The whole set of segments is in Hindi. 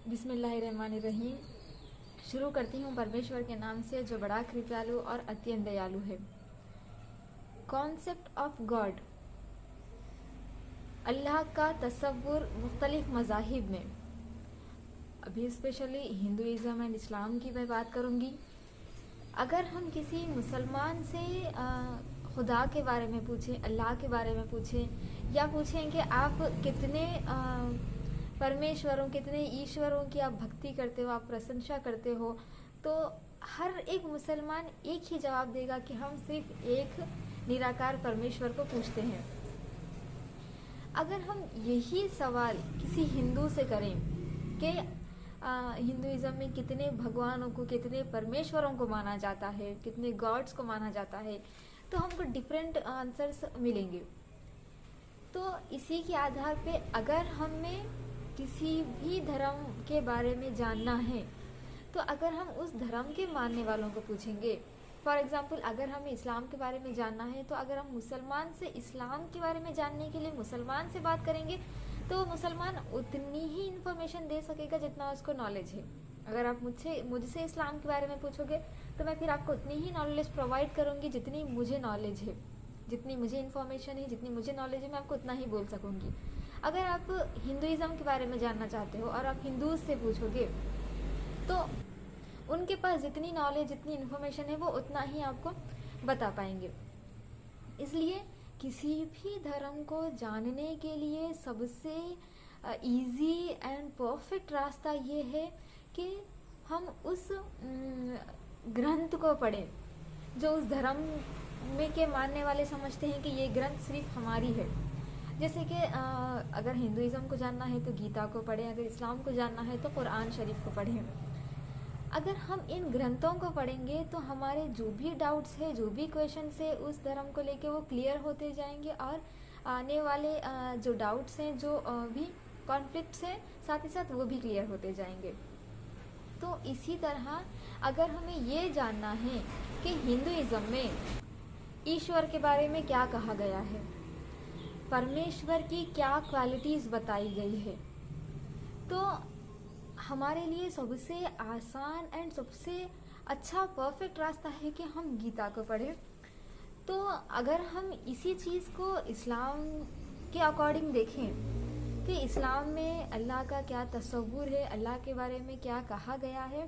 बिस्मिल्लाहिर्रहमानिर्रहीम। शुरू करती हूँ परमेश्वर के नाम से जो बड़ा कृपालु और अत्यंत दयालु है। कॉन्सेप्ट ऑफ गॉड, अल्लाह का तसव्वुर मुख्तलिफ मज़ाहिब में, अभी स्पेशली हिंदुइज़्म एंड इस्लाम की मैं बात करूँगी। अगर हम किसी मुसलमान से खुदा के बारे में पूछें, अल्लाह के बारे में पूछें, या पूछें कि आप कितने परमेश्वरों, कितने ईश्वरों की आप भक्ति करते हो, आप प्रशंसा करते हो, तो हर एक मुसलमान एक ही जवाब देगा कि हम सिर्फ एक निराकार परमेश्वर को पूछते हैं। अगर हम यही सवाल किसी हिंदू से करें कि हिंदुइज्म में कितने भगवानों को, कितने परमेश्वरों को माना जाता है, कितने गॉड्स को माना जाता है, तो हमको डिफरेंट आंसर्स मिलेंगे। तो इसी के आधार पे अगर हमें किसी भी धर्म के बारे में जानना है, तो अगर हम उस धर्म के मानने वालों को पूछेंगे, फॉर एग्जाम्पल अगर हमें इस्लाम के बारे में जानना है, तो अगर हम मुसलमान से इस्लाम के बारे में जानने के लिए मुसलमान से बात करेंगे, तो मुसलमान उतनी ही इन्फॉर्मेशन दे सकेगा जितना उसको नॉलेज है। अगर आप मुझसे इस्लाम के बारे में पूछोगे, तो मैं फिर आपको उतनी ही नॉलेज प्रोवाइड करूँगी जितनी मुझे नॉलेज है, जितनी मुझे इन्फॉर्मेशन है, जितनी मुझे नॉलेज है, मैं आपको उतना ही बोल सकूँगी। अगर आप हिंदुइज़्म के बारे में जानना चाहते हो और आप हिंदूज से पूछोगे, तो उनके पास जितनी नॉलेज, जितनी इन्फॉर्मेशन है, वो उतना ही आपको बता पाएंगे। इसलिए किसी भी धर्म को जानने के लिए सबसे इजी एंड परफेक्ट रास्ता ये है कि हम उस ग्रंथ को पढ़ें जो उस धर्म में के मानने वाले समझते हैं कि ये ग्रंथ सिर्फ हमारी है। जैसे कि अगर हिंदुइज़्म को जानना है तो गीता को पढ़ें, अगर इस्लाम को जानना है तो कुरान शरीफ को पढ़ें। अगर हम इन ग्रंथों को पढ़ेंगे तो हमारे जो भी डाउट्स है, जो भी क्वेश्चंस है उस धर्म को लेके, वो क्लियर होते जाएंगे, और आने वाले जो डाउट्स हैं, जो भी कॉन्फ्लिक्ट्स हैं, साथ ही साथ वो भी क्लियर होते जाएंगे। तो इसी तरह अगर हमें ये जानना है कि हिंदुइज़्म में ईश्वर के बारे में क्या कहा गया है, परमेश्वर की क्या क्वालिटीज़ बताई गई है, तो हमारे लिए सबसे आसान एंड सबसे अच्छा परफेक्ट रास्ता है कि हम गीता को पढ़ें। तो अगर हम इसी चीज़ को इस्लाम के अकॉर्डिंग देखें कि इस्लाम में अल्लाह का क्या तसव्वुर है, अल्लाह के बारे में क्या कहा गया है,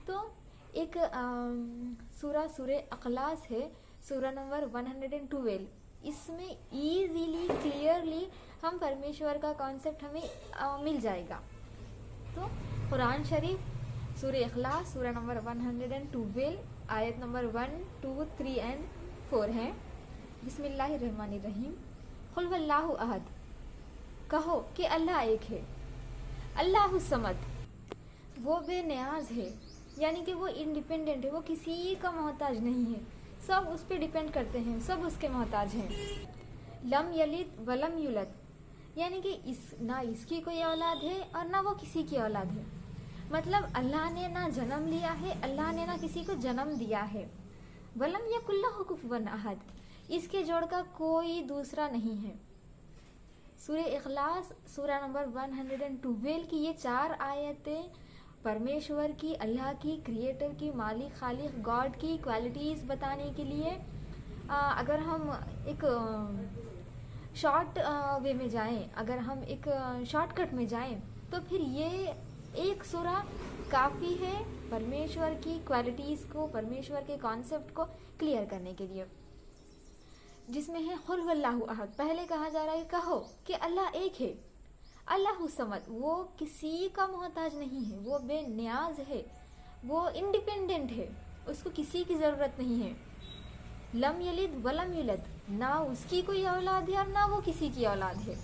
तो एक सूरह अखलास है, सूरह नंबर 112। इसमें ईजीली, क्लियरली हम परमेश्वर का कॉन्सेप्ट हमें मिल जाएगा। तो कुरान शरीफ सूरह इखलास सूरह नंबर 112 आयत नंबर 1, 2, 3 एंड 4 है। बिस्मिल्लाहिर्रहमानिर्रहीम। कुल वल्लाहु अहद, कहो कि अल्लाह एक है। अल्लाहु समद, वो बेनियाज है, यानी कि वो इंडिपेंडेंट है, वो किसी का मोहताज नहीं है, सब उस पर डिपेंड करते हैं, सब उसके मोहताज हैं। लम यलिद वलम युलद, यानी कि ना इसकी कोई औलाद है और ना वो किसी की औलाद है। मतलब अल्लाह ने ना जन्म लिया है, अल्लाह ने ना किसी को जन्म दिया है। वलम यकुल्लहु कुफुवन अहद, इसके जोड़ का कोई दूसरा नहीं है। सूरह इखलास सूरह नंबर 112 की ये 4 आयतें परमेश्वर की, अल्लाह की, क्रिएटर की, मालिक, खालिक, गॉड की क्वालिटीज़ बताने के लिए अगर हम एक शॉर्ट वे में जाएं, अगर हम एक शॉर्टकट में जाएं, तो फिर ये एक सूरह काफ़ी है परमेश्वर की क्वालिटीज़ को, परमेश्वर के कॉन्सेप्ट को क्लियर करने के लिए, जिसमें है कुल वल्लाहु अहद। पहले कहा जा रहा है कहो कि अल्लाह एक है। अल्लाहु समद, वो किसी का मोहताज नहीं है, वो बेनियाज है, वो इंडिपेंडेंट है, उसको किसी की ज़रूरत नहीं है। लम यलिद वलम युलद, ना उसकी कोई औलाद है और ना वो किसी की औलाद है।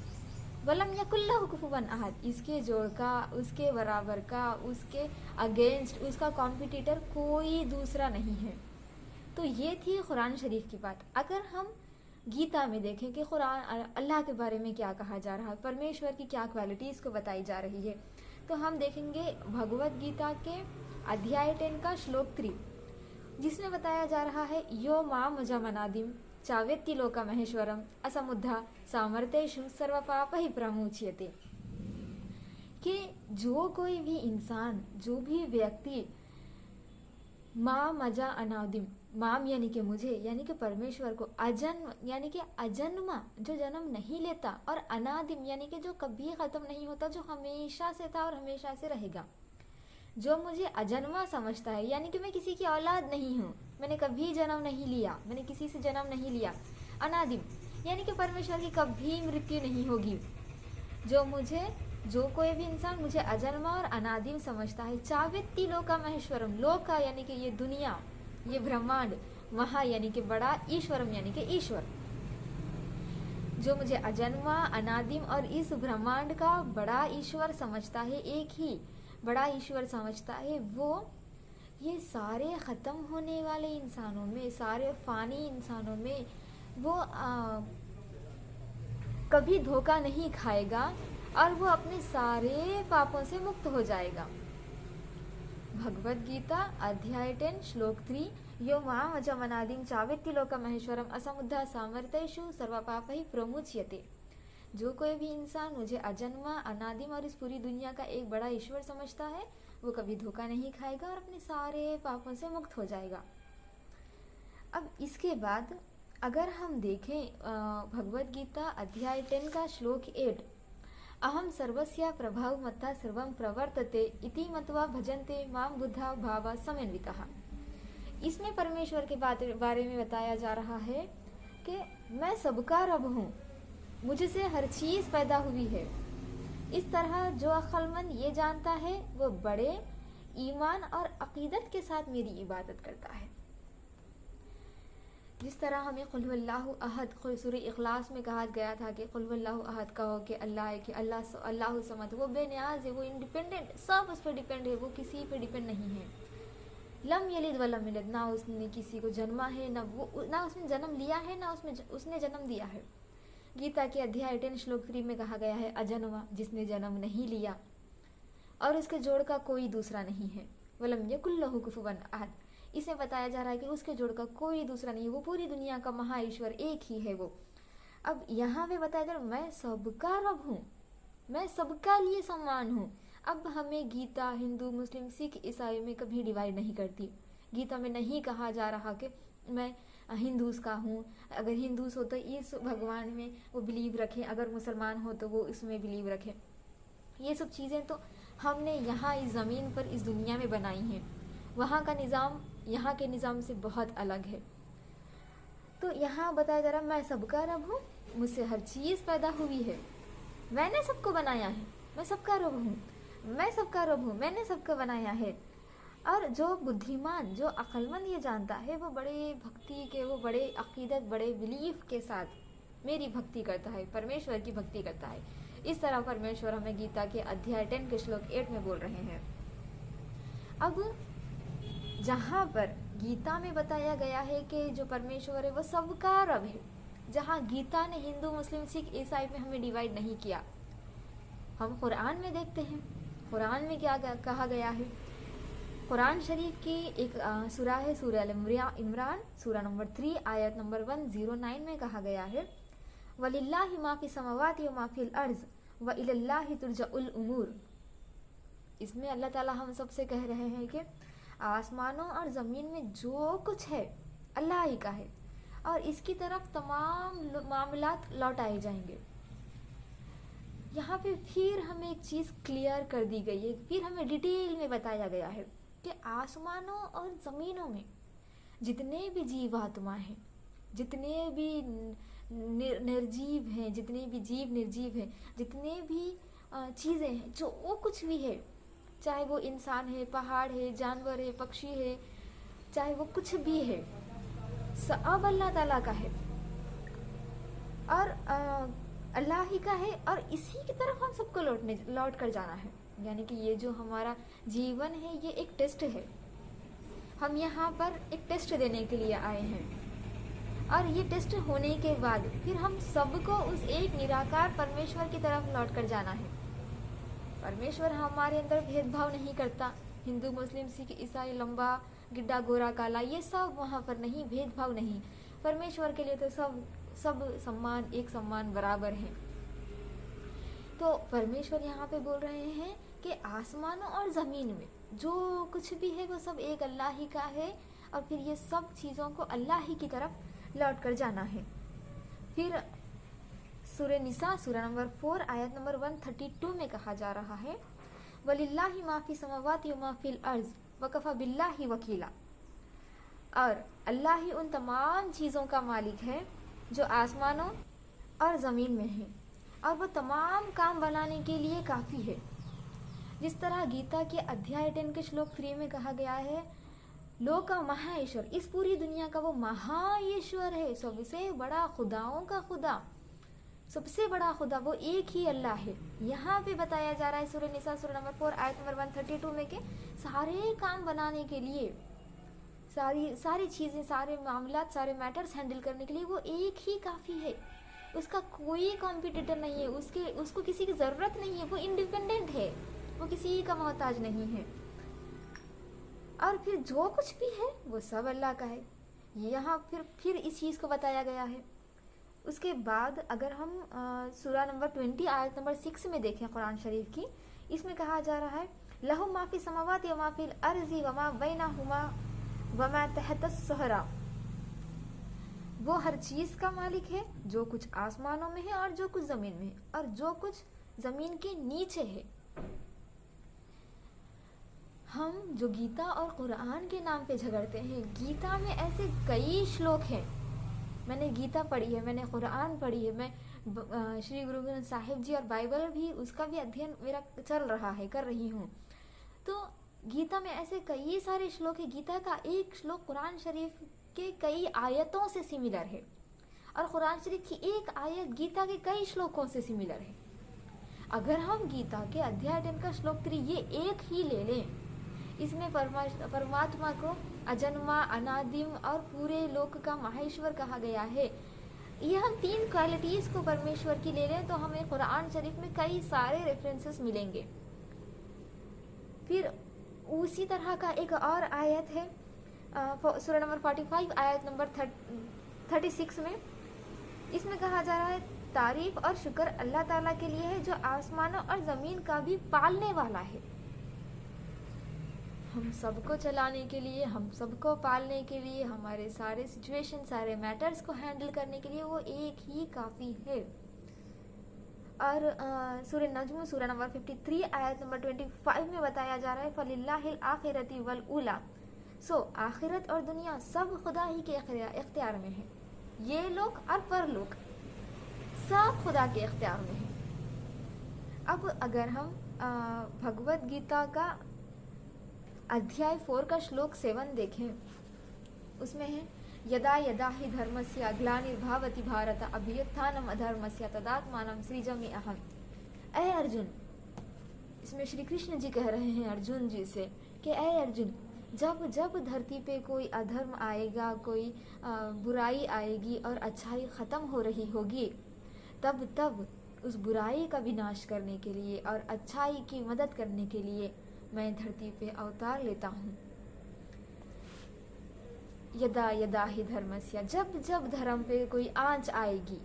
वलम यकुल्लहु कुफुवन अहद, इसके जोड़ का, उसके बराबर का, उसके अगेंस्ट, उसका कॉम्पिटिटर कोई दूसरा नहीं है। तो ये थी कुरान शरीफ की बात। अगर हम गीता में देखें कि कुरान अल्लाह के बारे में क्या कहा जा रहा है, परमेश्वर की क्या क्वालिटीज़ को बताई जा रही है, तो हम देखेंगे भगवत गीता के अध्याय 10 का श्लोक 3, जिसमें बताया जा रहा है यो माम जमनादिम चावेत्ति लोका महेश्वरम असमुद्धा सामर्थ्येषु सर्वपापहि प्रमुच्यते, कि जो कोई भी इंसान, जो भी व्यक्ति माँ मजा अनादिम, माम यानी कि मुझे, यानी कि परमेश्वर को, अजन्म यानी कि अजन्मा जो जन्म नहीं लेता, और अनादिम यानी कि जो कभी खत्म नहीं होता, जो हमेशा से था और हमेशा से रहेगा, जो मुझे अजन्मा समझता है, यानी कि मैं किसी की औलाद नहीं हूँ, मैंने कभी जन्म नहीं लिया, मैंने किसी से जन्म नहीं लिया। अनादिम यानी कि परमेश्वर की कभी मृत्यु नहीं होगी। जो कोई भी इंसान मुझे अजन्मा और अनादिम समझता है, चावेत्ती लोका महेश्वरम, लोका यानी कि ये दुनिया, ये ब्रह्मांड, महा यानी कि बड़ा, ईश्वरम यानी कि ईश्वर, जो मुझे अजन्मा अनादिम और इस ब्रह्मांड का बड़ा ईश्वर समझता है, एक ही बड़ा ईश्वर समझता है, वो ये सारे खत्म होने वाले इंसानों में, सारे फानी इंसानों में वो कभी धोखा नहीं खाएगा और वो अपने सारे पापों से मुक्त हो जाएगा। भगवद गीता अध्याय 10 श्लोक 3, यो माम अजमनादिम चावेत्ति लोका महेश्वरम असमुद्धा सामर्थ्येषु सर्वपापैः प्रमुच्यते। जो कोई भी इंसान मुझे अजन्मा अनादिम और इस पूरी दुनिया का एक बड़ा ईश्वर समझता है, वो कभी धोखा नहीं खाएगा और अपने सारे पापों से मुक्त हो जाएगा। अब इसके बाद अगर हम देखें भगवद गीता अध्याय 10 का श्लोक 8, अहम सर्वस्य प्रभाव मत्ता सर्वं प्रवर्तते इति मत्वा भजन्ते माम बुद्धा भावा समन्वितः। इसमें परमेश्वर के बारे में बताया जा रहा है कि मैं सबका रब हूँ, मुझसे हर चीज पैदा हुई है। इस तरह जो अक्लमंद ये जानता है वो बड़े ईमान और अकीदत के साथ मेरी इबादत करता है। जिस तरह हमें कुल हुवल्लाहु अहद सूरह इखलास में कहा गया था कि कुल हुवल्लाहु अहद कहो कि अल्लाह समद, वो बेनियाज है, वो इंडिपेंडेंट, सब उस पर डिपेंड है, वो किसी पे डिपेंड नहीं है। लम यलिद वलम यूलद, ना उसने किसी को जन्मा है, ना उसने जन्म लिया है, ना उसने जन्म दिया है। गीता के अध्याय 10 श्लोक 3 में कहा गया है अजन्मा, जिसने जन्म नहीं लिया और उसके जोड़ का कोई दूसरा नहीं है। वलम यकुल लहु कुफुवन अहद, इसे बताया जा रहा है कि उसके जोड़ का कोई दूसरा नहीं है, वो पूरी दुनिया का महा ईश्वर एक ही है वो। अब यहाँ पे बताया जा रहा है मैं सबका रब हूँ, मैं सबका लिए समान हूँ। अब हमें गीता हिंदू मुस्लिम सिख ईसाई में कभी डिवाइड नहीं करती। गीता में नहीं कहा जा रहा कि मैं हिंदूज का हूँ, अगर हिंदूज हो तो इस भगवान में वो बिलीव रखें, अगर मुसलमान हो तो वो इसमें बिलीव रखें। ये सब चीज़ें तो हमने यहाँ इस ज़मीन पर इस दुनिया में बनाई हैं। वहाँ का निज़ाम यहाँ के निज़ाम से बहुत अलग है। तो यहाँ बताया जा रहा मैं सबका रब हूँ, मुझसे हर चीज़ पैदा हुई है, मैंने सबको बनाया है, मैं सबका रब हूँ, मैं सबका रब हूँ, मैंने सबको बनाया है। और जो बुद्धिमान, जो अक्लमंद ये जानता है, वो बड़े भक्ति के, वो बड़े अकीदत, बड़े बिलीफ के साथ मेरी भक्ति करता है, परमेश्वर की भक्ति करता है। इस तरह परमेश्वर हमें गीता के अध्याय 10 के श्लोक 8 में बोल रहे हैं। अब जहाँ पर गीता में बताया गया है कि जो परमेश्वर है वो सबका रब है, जहाँ गीता ने हिंदू मुस्लिम सिख ईसाई में हमें डिवाइड नहीं किया, हम कुरान में देखते हैं कुरान में क्या कहा गया है। कुरान शरीफ की एक सूरा है सूरह अल-इमरान, सूरा नंबर 3 आयत नंबर 109 में कहा गया है वलिल्लाहि मा फी समावाति व मा फिल अर्ज़ व इलल्लाहि तुरजउल उमूर। इसमें अल्लाह ताला हम सबसे कह रहे हैं कि आसमानों और ज़मीन में जो कुछ है अल्लाह ही का है और इसकी तरफ तमाम मामलात लौटाए जाएंगे। यहाँ पे फिर हमें एक चीज़ क्लियर कर दी गई है, फिर हमें डिटेल में बताया गया है कि आसमानों और ज़मीनों में जितने भी जीवात्मा हैं, जितने भी निर्जीव हैं, जितने भी जीव निर्जीव हैं, जितने भी चीज़ें हैं, जो वो कुछ भी है, चाहे वो इंसान है, पहाड़ है, जानवर है, पक्षी है, चाहे वो कुछ भी है, सब अल्लाह ताला का है और अल्लाह ही का है और इसी की तरफ हम सबको लौट कर जाना है। यानी कि ये जो हमारा जीवन है ये एक टेस्ट है, हम यहाँ पर एक टेस्ट देने के लिए आए हैं और ये टेस्ट होने के बाद फिर हम सबको उस एक निराकार परमेश्वर की तरफ लौट कर जाना है। परमेश्वर हमारे अंदर भेदभाव नहीं करता, हिंदू मुस्लिम सिख ईसाई, लंबा गिड्डा गोरा काला, ये सब वहाँ पर नहीं, भेदभाव नहीं। परमेश्वर के लिए तो सब सम्मान, एक सम्मान बराबर है। तो परमेश्वर यहाँ पे बोल रहे हैं कि आसमानों और ज़मीन में जो कुछ भी है वो सब एक अल्लाह ही का है, और फिर ये सब चीज़ों को अल्लाह ही की तरफ लौट कर जाना है। फिर सूरह निसा सूरह नंबर 4 आयत नंबर 132 में कहा जा रहा है, वलिल्लाहि मा फी समावाति व मा फिल अर्ज़ वकफ़ा बिल्लाहि वकीला। और अल्लाह ही उन तमाम चीज़ों का मालिक है जो आसमानों और ज़मीन में है, और वो तमाम काम बनाने के लिए काफ़ी है। जिस तरह गीता के अध्याय 10 के श्लोक 3 में कहा गया है, लोका महाईश्वर, इस पूरी दुनिया का वो महाईश्वर है, सबसे बड़ा खुदाओं का खुदा, सबसे बड़ा खुदा वो एक ही अल्लाह है। यहाँ पे बताया जा रहा है सूरह निसा सूरह नंबर 4 आयत नंबर 132 में के सारे काम बनाने के लिए, सारी चीज़ें, सारे मामलात, सारे मैटर्स हैंडल करने के लिए वो एक ही काफ़ी है। उसका कोई कॉम्पिटिटर नहीं है, उसको किसी की ज़रूरत नहीं है, वो इंडिपेंडेंट है, वो किसी का मोहताज नहीं है। और फिर जो कुछ भी है वो सब अल्लाह का है। यहाँ फिर इस चीज़ को बताया गया है। उसके बाद अगर हम सूरा नंबर 20 आयत नंबर 6 में देखें कुरान शरीफ की, इसमें कहा जा रहा है, लहु मा फी समावाति व मा फिल अर्ज़ि व मा बैनहुमा व मा तहतस सहरा। वो हर चीज़ का मालिक है, जो कुछ आसमानों में है और जो कुछ ज़मीन में है और जो कुछ ज़मीन के नीचे है। हम जो गीता और कुरान के नाम पे झगड़ते हैं, गीता में ऐसे कई श्लोक हैं। मैंने गीता पढ़ी है, मैंने कुरान पढ़ी है, मैं श्री गुरु ग्रंथ साहिब जी और बाइबल भी, उसका भी अध्ययन मेरा चल रहा है, कर रही हूँ। तो गीता में ऐसे कई सारे श्लोक है। गीता का एक श्लोक कुरान शरीफ के कई आयतों से सिमिलर है, और कुरान शरीफ की एक आयत गीता के कई श्लोकों से सिमिलर है। अगर हम गीता के अध्याय 10 का श्लोक 3 ये एक ही ले लें, इसमें परमात्मा को अजन्मा, अनादिम और पूरे लोक का माहेश्वर कहा गया है। ये हम 3 क्वालिटीज को परमेश्वर की ले लें तो हमें कुरान शरीफ में कई सारे रेफरेंसेस मिलेंगे। फिर उसी तरह का एक और आयत है सूरह नंबर 45 आयत नंबर 36 में। इसमें कहा जा रहा है, तारीफ और शुक्र अल्लाह ताला के लिए है जो आसमानों और ज़मीन का भी पालने वाला है। हम सबको चलाने के लिए, हम सबको पालने के लिए, हमारे सारे सिचुएशन, सारे मैटर्स को हैंडल करने के लिए वो एक ही काफ़ी है। और सूरह नज्म सूरह नंबर 53 आयत नंबर 25 में बताया जा रहा है, फलिल्लाहिल आखिरती वल उला। सो आखिरत और दुनिया सब खुदा ही के इख्तियार में है। ये लोग और परलोक सब खुदा के इख्तियार में है। अब अगर हम भगवत गीता का अध्याय 4 का श्लोक 7 देखें, उसमें है, यदा यदा हि धर्मस्य ग्लानिर्भवति भारत अभ्युत्थानम् अधर्मस्य तदात्मानं सृजामि अहम्। ऐ अर्जुन, इसमें श्री कृष्ण जी कह रहे हैं अर्जुन जी से कि ऐ अर्जुन, जब जब धरती पे कोई अधर्म आएगा, कोई बुराई आएगी और अच्छाई ख़त्म हो रही होगी, तब तब उस बुराई का विनाश करने के लिए और अच्छाई की मदद करने के लिए मैं धरती पे अवतार लेता हूँ। यदा यदा ही धर्मस्य, जब जब धर्म पे कोई आंच आएगी,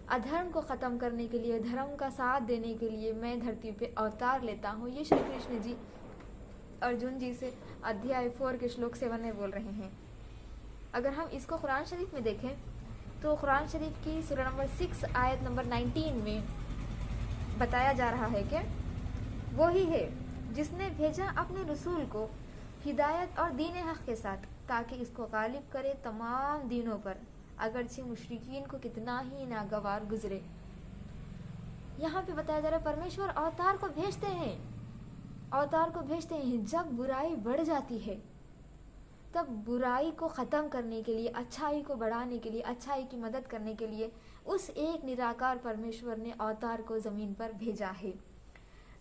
अधर्म को ख़त्म करने के लिए, धर्म का साथ देने के लिए मैं धरती पे अवतार लेता हूँ। ये श्री कृष्ण जी अर्जुन जी से अध्याय 4 के श्लोक 7 में बोल रहे हैं। अगर हम इसको कुरान शरीफ में देखें तो कुरान शरीफ की सूरह नंबर 6 आयत नंबर 19 में बताया जा रहा है कि वो ही है जिसने भेजा अपने रसूल को हिदायत और दीन हक़ के साथ, ताकि इसको गालिब करे तमाम दीनों पर, अगरचे मुशरिकीन को कितना ही नागवार गुजरे। यहाँ पे बताया जा रहा है परमेश्वर अवतार को भेजते हैं, अवतार को भेजते हैं जब बुराई बढ़ जाती है, तब बुराई को ख़त्म करने के लिए, अच्छाई को बढ़ाने के लिए, अच्छाई की मदद करने के लिए उस एक निराकार परमेश्वर ने अवतार को ज़मीन पर भेजा है।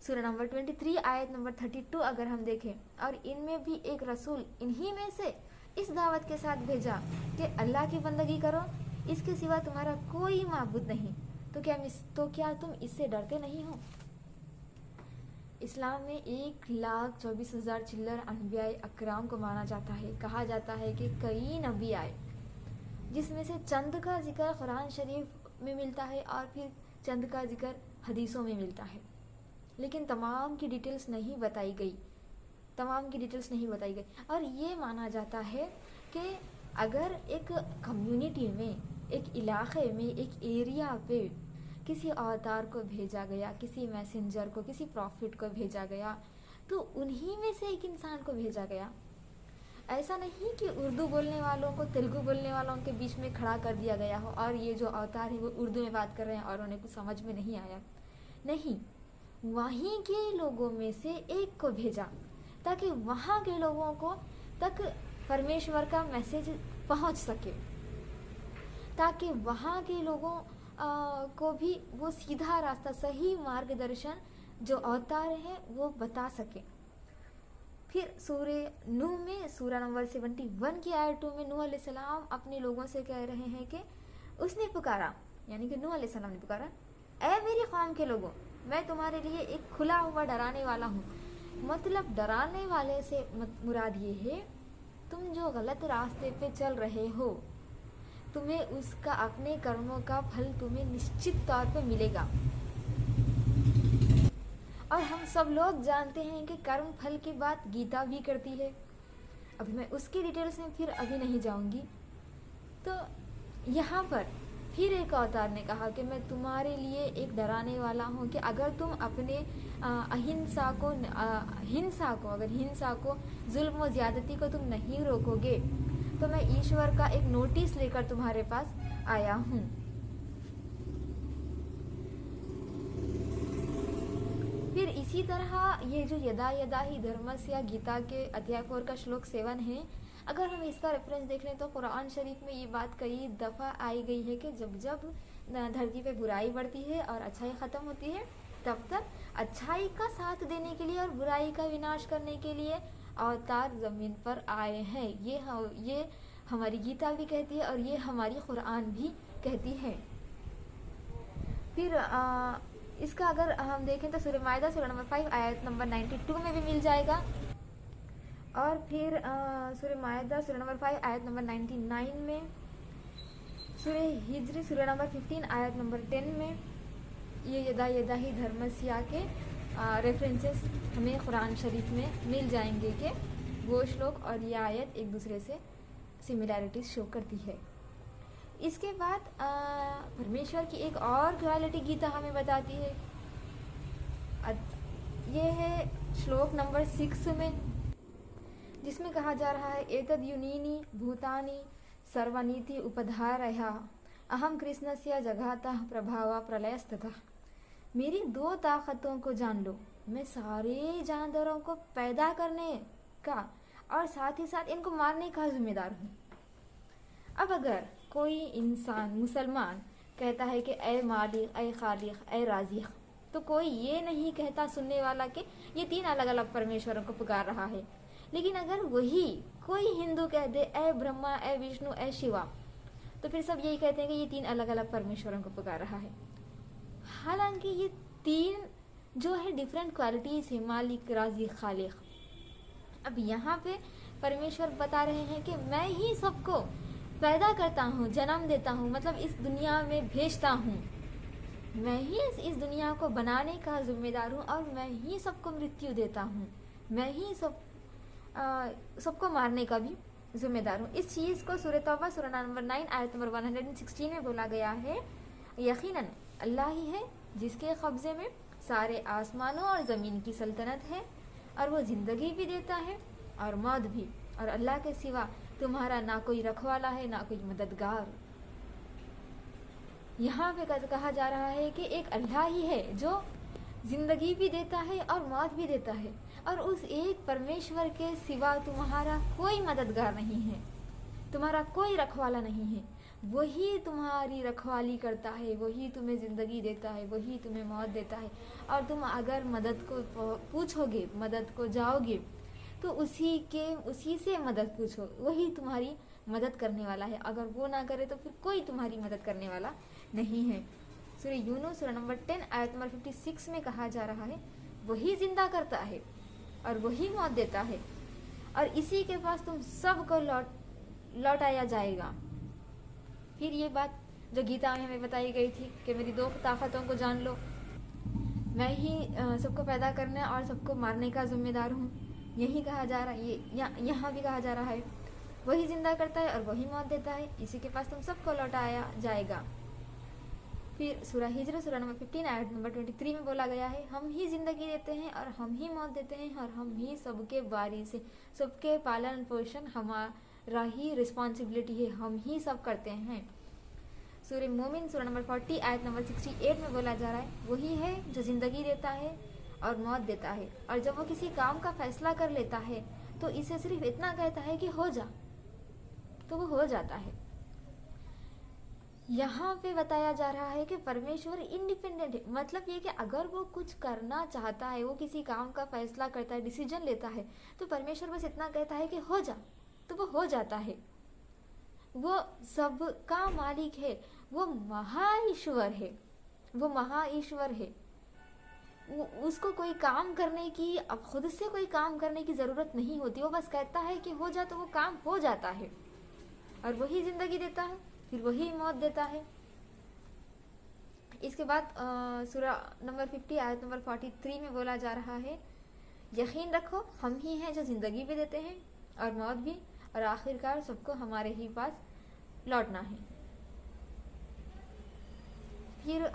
सूरह नंबर 23 आयत नंबर 32 अगर हम देखें, और इनमें भी एक रसूल इन्हीं में से इस दावत के साथ भेजा कि अल्लाह की बंदगी करो, इसके सिवा तुम्हारा कोई माबूद नहीं, तो क्या तुम इससे डरते नहीं हो। इस्लाम में 1,24,000 चिल्लर अनबियाए अकराम को माना जाता है। कहा जाता है कि कई नबी आए, जिसमें से चंद का जिक्र कुरान शरीफ में मिलता है और फिर चंद का जिक्र हदीसों में मिलता है, लेकिन तमाम की डिटेल्स नहीं बताई गई, और ये माना जाता है कि अगर एक कम्युनिटी में, एक इलाके में, एक एरिया पे किसी अवतार को भेजा गया, किसी मैसेंजर को, किसी प्रॉफिट को भेजा गया, तो उन्हीं में से एक इंसान को भेजा गया। ऐसा नहीं कि उर्दू बोलने वालों को तेलुगु बोलने वालों के बीच में खड़ा कर दिया गया हो और ये जो अवतार है वो उर्दू में बात कर रहे हैं और उन्हें कुछ समझ में नहीं आया। नहीं, वहीं के लोगों में से एक को भेजा ताकि वहाँ के लोगों को तक परमेश्वर का मैसेज पहुँच सके, ताकि वहाँ के लोगों को भी वो सीधा रास्ता, सही मार्गदर्शन जो अवतार है वो बता सके। फिर सूरह नूह में, सूरा नंबर 71 की आयत 2 में नूह अलैहिस्सलाम अपने लोगों से कह रहे हैं कि उसने पुकारा, यानी कि नूह अलैहिस्सलाम ने पुकारा, ऐ मेरी कौम के लोगों, मैं तुम्हारे लिए एक खुला हुआ डराने वाला हूँ। मतलब डराने वाले से मुराद ये है, तुम जो गलत रास्ते पे चल रहे हो, तुम्हें उसका, अपने कर्मों का फल तुम्हें निश्चित तौर पे मिलेगा। और हम सब लोग जानते हैं कि कर्म फल की बात गीता भी करती है। अभी मैं उसकी डिटेल्स में फिर अभी नहीं जाऊंगी। तो यहाँ पर फिर एक अवतार ने कहा कि मैं तुम्हारे लिए एक डराने वाला हूँ कि अगर तुम अपने हिंसा को, जुल्म और ज्यादती को तुम नहीं रोकोगे तो मैं ईश्वर का एक नोटिस लेकर तुम्हारे पास आया हूँ। फिर इसी तरह ये जो यदा यदा ही धर्मस्य गीता के अध्याय 4 का श्लोक 7 है, अगर हम इसका रेफरेंस देख लें तो कुरान शरीफ में ये बात कई दफ़ा आई गई है कि जब जब धरती पे बुराई बढ़ती है और अच्छाई ख़त्म होती है, तब तक अच्छाई का साथ देने के लिए और बुराई का विनाश करने के लिए अवतार ज़मीन पर आए हैं। ये हमारी गीता भी कहती है और ये हमारी कुरान भी कहती है। फिर इसका अगर हम देखें तो सूरह माइदा सूरह नंबर 5 आयत नंबर 92 में भी मिल जाएगा। और फिर सूरह माइदा सूरह नंबर 5 आयत नंबर 99 में, सूरह हिज्र सूरह नंबर 15 आयत नंबर 10 में ये यदा ही धर्मस्या के रेफरेंसेस हमें कुरान शरीफ में मिल जाएंगे कि वो श्लोक और ये आयत एक दूसरे से सिमिलैरिटीज शो करती है। इसके बाद परमेश्वर की एक और क्वालिटी गीता हमें बताती है। ये है श्लोक नंबर 6 में, जिसमें कहा जा रहा है, एतद युनीनि भूतानि सर्वनीति उपधारया अहम कृष्णस्य जगातः प्रभावा प्रलयस्ततः। मेरी 2 ताकतों को जान लो, मैं सारे जानवरों को पैदा करने का और साथ ही साथ इनको मारने का जिम्मेदार हूँ। अब अगर कोई इंसान मुसलमान कहता है कि ए मालिक, ए खालिक, ए राज़िक, तो कोई ये नहीं कहता सुनने वाला कि ये 3 अलग अलग परमेश्वरों को पुकार रहा है। लेकिन अगर वही कोई हिंदू कह दे ए ब्रह्मा, ए विष्णु, ए शिवा, तो फिर सब यही कहते हैं कि ये 3 अलग अलग परमेश्वरों को पुकार रहा है। हालांकि ये 3 जो है डिफरेंट क्वालिटीज है, मालिक, राज़िक, खालिक। अब यहाँ पे परमेश्वर बता रहे हैं कि मैं ही सबको पैदा करता हूँ, जन्म देता हूँ, मतलब इस दुनिया में भेजता हूँ। मैं ही इस दुनिया को बनाने का जिम्मेदार हूँ और मैं ही सबको मृत्यु देता हूँ। मैं ही सबको मारने का भी जिम्मेदार हूँ। इस चीज़ को सूरह तौबा सूरह नंबर 9 आयत नंबर 116 में बोला गया है। यकीनन अल्लाह ही है जिसके कब्जे में सारे आसमानों और ज़मीन की सल्तनत है, और वो ज़िंदगी भी देता है और मौत भी, और अल्लाह के सिवा तुम्हारा ना कोई रखवाला है ना कोई मददगार। यहाँ पे कहा जा रहा है कि एक अल्लाह ही है जो जिंदगी भी देता है और मौत भी देता है, और उस एक परमेश्वर के सिवा तुम्हारा कोई मददगार नहीं है, तुम्हारा कोई रखवाला नहीं है। वही तुम्हारी रखवाली करता है, वही तुम्हें ज़िंदगी देता है, वही तुम्हें मौत देता है। और तुम अगर मदद को पूछोगे, मदद को जाओगे, तो उसी से मदद पूछो, वही तुम्हारी मदद करने वाला है। अगर वो ना करे तो फिर कोई तुम्हारी मदद करने वाला नहीं है। सूरह यूनुस सूरह नंबर 10 आयत नंबर 56 में कहा जा रहा है, वही जिंदा करता है और वही मौत देता है, और इसी के पास तुम सबको लौटाया जाएगा। फिर ये बात जो गीता में हमें बताई गई थी कि मेरी 2 ताकतों को जान लो, मैं ही सबको पैदा करने और सबको मारने का जिम्मेदार हूँ, यही कहा जा रहा है, ये यहाँ भी कहा जा रहा है। वही जिंदा करता है और वही मौत देता है, इसी के पास तुम सबको लौटाया जाएगा। फिर सूरह हिज्र सूरह नंबर 15 आयत नंबर 23 में बोला गया है, हम ही जिंदगी देते हैं और हम ही मौत देते हैं और हम ही सबके बारी से, सबके पालन पोषण हमारा ही रिस्पॉन्सिबिलिटी है, हम ही सब करते हैं। सूरह मोमिन सूरह नंबर 40 आयत नंबर 68 में बोला जा रहा है, वही है जो जिंदगी देता है और मौत देता है, और जब वो किसी काम का फैसला कर लेता है तो इसे सिर्फ इतना कहता है कि हो जा, तो वो हो जाता है। यहाँ पे बताया जा रहा है कि परमेश्वर इंडिपेंडेंट है, मतलब ये कि अगर वो कुछ करना चाहता है, वो किसी काम का फैसला करता है, डिसीजन लेता है, तो परमेश्वर बस इतना कहता है कि हो जा, तो वो हो जाता है। वो सबका मालिक है, वो महाईश्वर है, वो महाईश्वर है। उसको कोई काम करने की, अब खुद से कोई काम करने की जरूरत नहीं होती, वो बस कहता है कि हो जा, तो वो काम हो जाता है। और वही जिंदगी देता है, फिर वही मौत देता है। इसके बाद सूरह नंबर 50 आयत नंबर 43 में बोला जा रहा है, यकीन रखो हम ही हैं जो जिंदगी भी देते हैं और मौत भी, और आखिरकार सबको हमारे ही पास लौटना है। फिर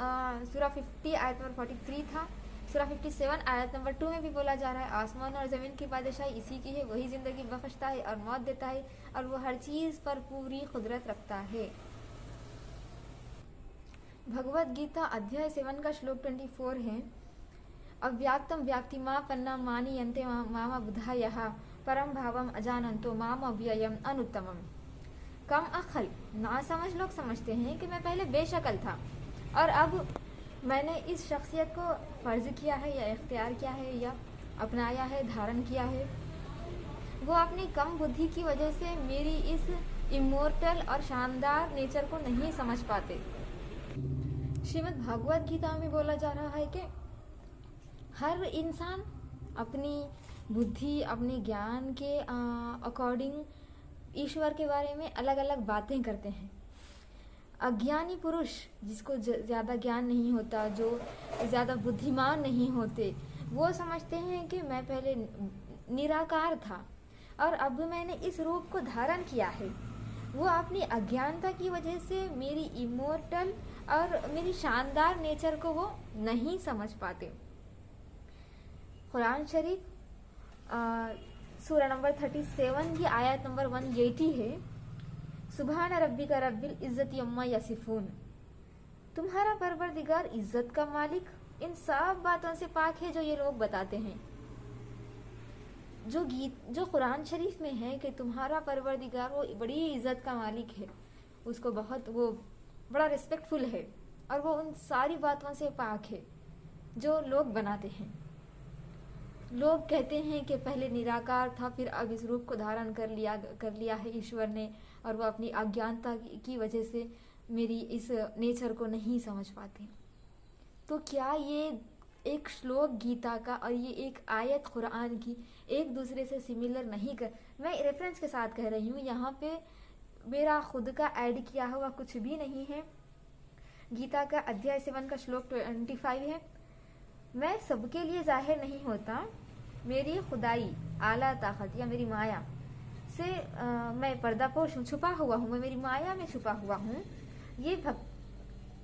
सूरह 50 आयत नंबर 43 था। सूरह 57 आयत नंबर 2 में भी बोला जा रहा है, आसमान और ज़मीन की बादशाही इसी की है, वही ज़िंदगी बख्शता है और मौत देता है, और वो हर चीज़ पर पूरी कुदरत रखता है। भगवद गीता अध्याय 7 का श्लोक 24 है, अव्याक्तम व्याक्तिमा पन्ना मानी यंते मामा बुधायः परम भावम अजानंतो माम अव्ययम अनुत्तमम। कम अक्ल ना समझ लोग समझते हैं कि मैं पहले बेशक्ल था और अब मैंने इस शख्सियत को फर्ज किया है या इख्तियार किया है या अपनाया है, धारण किया है। वो अपनी कम बुद्धि की वजह से मेरी इस इमोर्टल और शानदार नेचर को नहीं समझ पाते। श्रीमद् भागवत गीता में बोला जा रहा है कि हर इंसान अपनी बुद्धि, अपने ज्ञान के अकॉर्डिंग ईश्वर के बारे में अलग अलग बातें करते हैं। अज्ञानी पुरुष, जिसको ज़्यादा ज्ञान नहीं होता, जो ज़्यादा बुद्धिमान नहीं होते, वो समझते हैं कि मैं पहले निराकार था और अब मैंने इस रूप को धारण किया है। वो अपनी अज्ञानता की वजह से मेरी इमोर्टल और मेरी शानदार नेचर को वो नहीं समझ पाते। कुरान शरीफ सूरह नंबर 37 की आयत नंबर 180 है, सुभान रब्बी का रब्बिल इज्जत यम्मा यसिफून। तुम्हारा परवरदिगार इज्जत का मालिक इन सब बातों से पाक है जो ये लोग बताते हैं। जो कुरान शरीफ में है कि तुम्हारा परवरदिगार वो बड़ी इज्जत का मालिक है, उसको बहुत वो बड़ा रिस्पेक्टफुल है और वो उन सारी बातों से पाक है जो लोग बनाते हैं। लोग कहते हैं कि पहले निराकार था, फिर अब इस रूप को धारण कर लिया है ईश्वर ने, और वो अपनी अज्ञानता की वजह से मेरी इस नेचर को नहीं समझ पाते। तो क्या ये एक श्लोक गीता का और ये एक आयत कुरान की एक दूसरे से सिमिलर नहीं कर, मैं रेफरेंस के साथ कह रही हूँ, यहाँ पे मेरा खुद का ऐड किया हुआ कुछ भी नहीं है। गीता का अध्याय 7 का श्लोक 25 है, मैं सबके लिए जाहिर नहीं होता, मेरी खुदाई आला ताकत या मेरी माया से मैं पर्दापोश हूँ, छुपा हुआ हूँ, मैं मेरी माया में छुपा हुआ हूँ।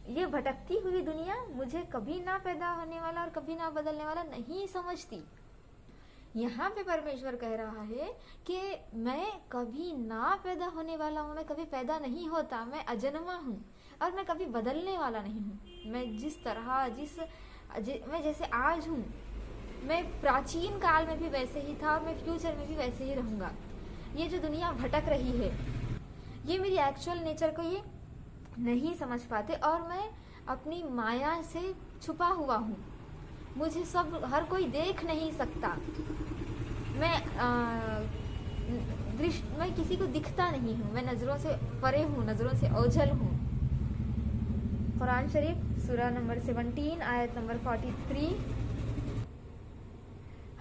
ये भटकती हुई दुनिया मुझे कभी ना पैदा होने वाला और कभी ना बदलने वाला नहीं समझती। यहाँ पे परमेश्वर कह रहा है कि मैं कभी ना पैदा होने वाला हूँ, मैं कभी पैदा नहीं होता, मैं अजन्मा हूँ और मैं कभी बदलने वाला नहीं हूँ। मैं जिस तरह मैं जैसे आज हूँ, मैं प्राचीन काल में भी वैसे ही था और मैं फ्यूचर में भी वैसे ही रहूँगा। ये जो दुनिया भटक रही है, ये मेरी एक्चुअल नेचर को ये नहीं समझ पाते और मैं अपनी माया से छुपा हुआ हूँ। मुझे हर कोई देख नहीं सकता, मैं किसी को दिखता नहीं हूँ, मैं नज़रों से परे हूँ, नज़रों से ओझल हूँ। कुरान शरीफ सूरह नंबर 17 आयत नंबर 43।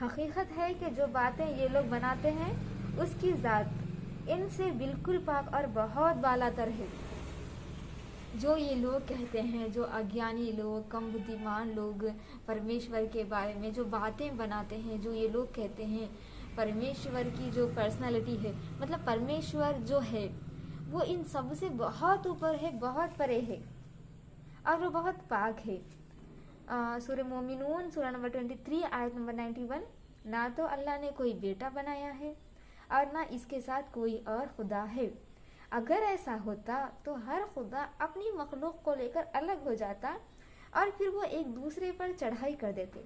हकीकत है कि जो बातें ये लोग बनाते हैं उसकी ज़ात इनसे बिल्कुल पाक और बहुत बालातर है। जो ये लोग कहते हैं, जो अज्ञानी लोग, कम बुद्धिमान लोग परमेश्वर के बारे में जो बातें बनाते हैं, जो ये लोग कहते हैं परमेश्वर की जो पर्सनालिटी है, मतलब परमेश्वर जो है वो इन सब से बहुत ऊपर है, बहुत परे है और वो बहुत पाक है। सूरह मोमिनून सूरह नंबर 23 आयत नंबर 91, ना तो अल्लाह ने कोई बेटा बनाया है और ना इसके साथ कोई और खुदा है। अगर ऐसा होता तो हर खुदा अपनी मखलूक को लेकर अलग हो जाता और फिर वो एक दूसरे पर चढ़ाई कर देते।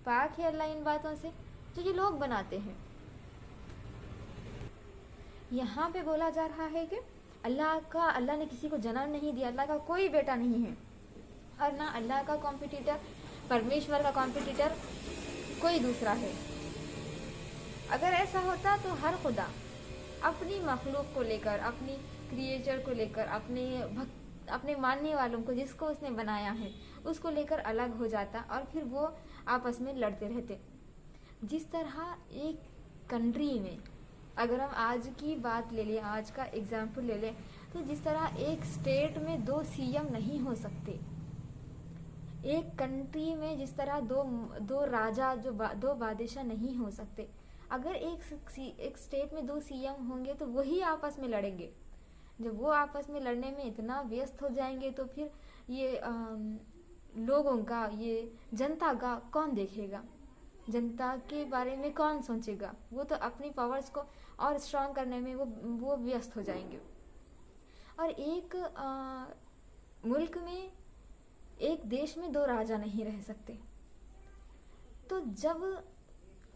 पाक है अल्लाह इन बातों से जो ये लोग बनाते हैं। यहाँ पे बोला जा रहा है कि अल्लाह ने किसी को जन्म नहीं दिया, अल्लाह का कोई बेटा नहीं है और ना अल्लाह का कॉम्पिटिटर, परमेश्वर का कॉम्पिटिटर कोई दूसरा है। अगर ऐसा होता तो हर खुदा अपनी मखलूक को लेकर, अपनी क्रिएचर को लेकर, अपने मानने वालों को, जिसको उसने बनाया है, उसको लेकर अलग हो जाता और फिर वो आपस में लड़ते रहते। जिस तरह एक कंट्री में, अगर हम आज की बात ले लें, आज का एग्जाम्पल ले लें, तो जिस तरह एक स्टेट में 2 सीएम नहीं हो सकते, एक कंट्री में जिस तरह दो राजा, दो बादशाह नहीं हो सकते, अगर एक स्टेट में 2 सीएम होंगे तो वही आपस में लड़ेंगे। जब वो आपस में लड़ने में इतना व्यस्त हो जाएंगे तो फिर ये लोगों का, ये जनता का कौन देखेगा, जनता के बारे में कौन सोचेगा? वो तो अपनी पावर्स को और स्ट्रांग करने में वो व्यस्त हो जाएंगे। और एक मुल्क में, एक देश में 2 राजा नहीं रह सकते। तो जब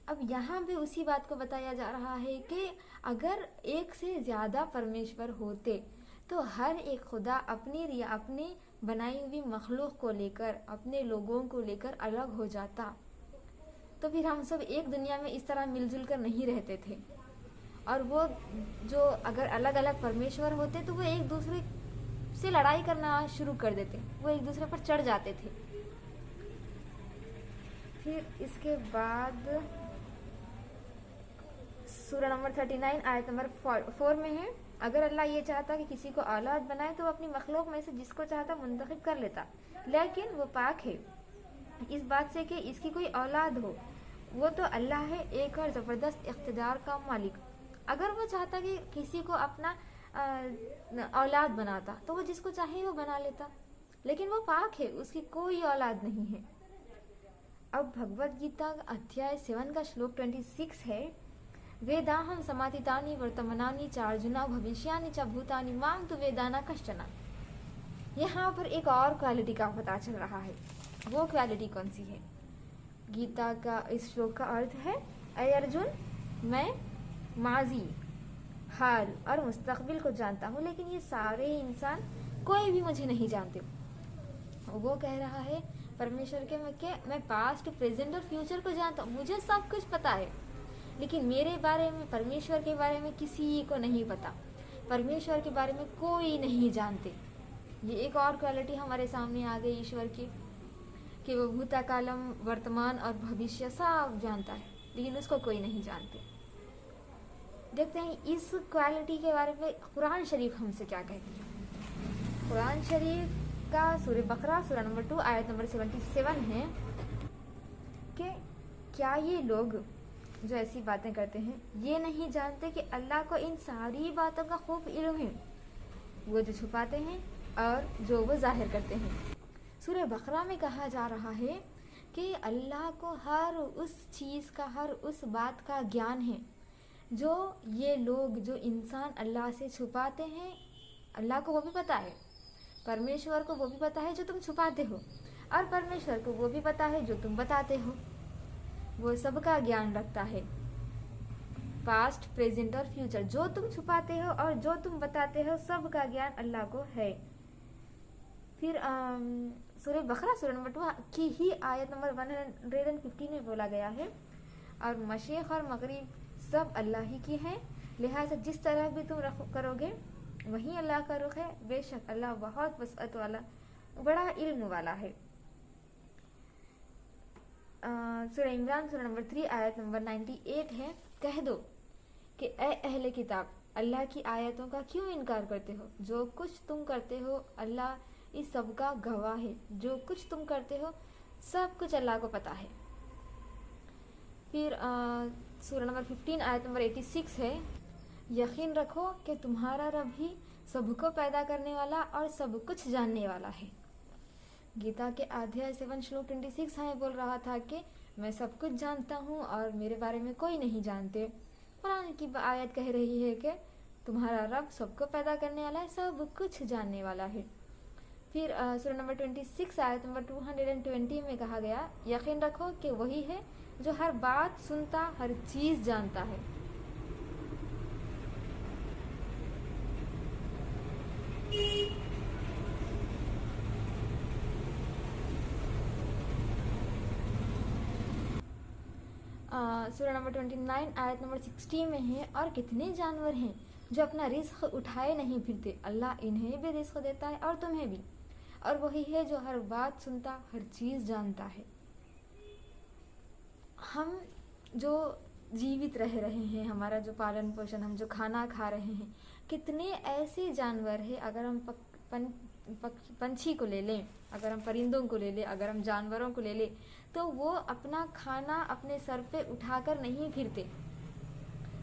अब यहाँ पे उसी बात को बताया जा रहा है कि अगर एक से ज्यादा परमेश्वर होते तो हर एक खुदा अपनी बनाई हुई मखलूक को लेकर, अपने लोगों को लेकर अलग हो जाता, तो फिर हम सब एक दुनिया में इस तरह मिलजुल कर नहीं रहते थे। और वो जो अगर अलग अलग परमेश्वर होते तो वो एक दूसरे से लड़ाई करना शुरू कर देते, वो एक दूसरे पर चढ़ जाते थे। फिर इसके बाद सूरह नंबर 39 आयत नंबर 4 में है, अगर अल्लाह ये चाहता कि किसी को औलाद बनाए तो वो अपनी मखलूक में से जिसको चाहता मुंतखब कर लेता, लेकिन वो पाक है इस बात से कि इसकी कोई औलाद हो। वो तो अल्लाह है, एक और ज़बरदस्त इख्तिदार का मालिक। अगर वो चाहता कि किसी को अपना औलाद बनाता तो वो जिसको चाहे वो बना लेता, लेकिन वो पाक है, उसकी कोई औलाद नहीं है। अब भगवद गीता अध्याय 7 का श्लोक 26 है, वेदाहम समातितानि वर्तमानानि चार्जुना भविष्यानि च भूतानि मां तु वेदाना कश्चन। यहाँ पर एक और क्वालिटी का पता चल रहा है। वो क्वालिटी कौन सी है? गीता का इस श्लोक का अर्थ है, ऐ अर्जुन, मैं माजी, हाल और मुस्तकबिल को जानता हूँ, लेकिन ये सारे इंसान कोई भी मुझे नहीं जानते। वो कह रहा है परमेश्वर के मैं पास्ट, प्रेजेंट और फ्यूचर को जानता हूँ, मुझे सब कुछ पता है, लेकिन मेरे बारे में, परमेश्वर के बारे में किसी को नहीं पता, परमेश्वर के बारे में कोई नहीं जानते। ये एक और क्वालिटी हमारे सामने आ गई ईश्वर की, कि वो भूतकालम, वर्तमान और भविष्य सब जानता है, लेकिन उसको कोई नहीं जानते। देखते हैं इस क्वालिटी के बारे में कुरान शरीफ हमसे क्या कहती है। कुरान शरीफ का सूरह बकरा सूरह नंबर 2 आयत नंबर 77 है कि क्या ये लोग जो ऐसी बातें करते हैं ये नहीं जानते कि अल्लाह को इन सारी बातों का खूब इल्म है, वो जो छुपाते हैं और जो वो जाहिर करते हैं। सूरह बकरा में कहा जा रहा है कि अल्लाह को हर उस चीज़ का, हर उस बात का ज्ञान है जो ये लोग, जो इंसान अल्लाह से छुपाते हैं। अल्लाह को वो भी पता है, परमेश्वर को वो भी पता है जो तुम छुपाते हो, और परमेश्वर को वो भी पता है जो तुम बताते हो। वो सबका ज्ञान रखता है, पास्ट, प्रेजेंट और फ्यूचर। जो तुम छुपाते हो और जो तुम बताते हो, सबका ज्ञान अल्लाह को है। फिर सूरह बकरा सूरह नंबर 2 की ही आयत नंबर 115 में बोला गया है, और मशरिक़ और मगरिब सब अल्लाह ही की है, लिहाजा जिस तरह भी तुम करोगे वही अल्लाह का रुख है। बेशक अल्लाह बहुत वसअत वाला, बड़ा इल्म वाला है। सूरह इमरान सूरह नंबर 3 आयत नंबर 98 है, कह दो कि ए अहले किताब, अल्लाह की आयतों का क्यों इनकार करते हो? जो कुछ तुम करते हो अल्लाह इस सब का गवाह है। जो कुछ तुम करते हो सब कुछ अल्लाह को पता है। फिर सूरा नंबर 15 आयत नंबर 86 है, यकीन रखो कि तुम्हारा रब ही सबको पैदा करने वाला और सब कुछ जानने वाला है। गीता के अध्याय 7 श्लोक 26 हमें बोल रहा था कि मैं सब कुछ जानता हूँ और मेरे बारे में कोई नहीं जानते। कुरान की आयत कह रही है कि तुम्हारा रब सबको पैदा करने वाला है, सब कुछ जानने वाला है। फिर सूरा नंबर 26 आयत नंबर 220 में कहा गया, यकीन रखो कि वही है जो हर बात सुनता, हर चीज जानता है। सूरा नंबर 29 आयत नंबर 60 में है, और कितने जानवर हैं जो अपना रिस्क उठाए नहीं फिरते, अल्लाह इन्हें भी रिस्क देता है और तुम्हें भी, और वही है जो हर बात सुनता, हर चीज जानता है। हम जो जीवित रह रहे हैं, हमारा जो पालन पोषण, हम जो खाना खा रहे हैं, कितने ऐसे जानवर हैं, अगर हम पंछी को ले लें, अगर हम परिंदों को ले लें, अगर हम जानवरों को ले लें, तो वो अपना खाना अपने सर पे उठाकर नहीं फिरते।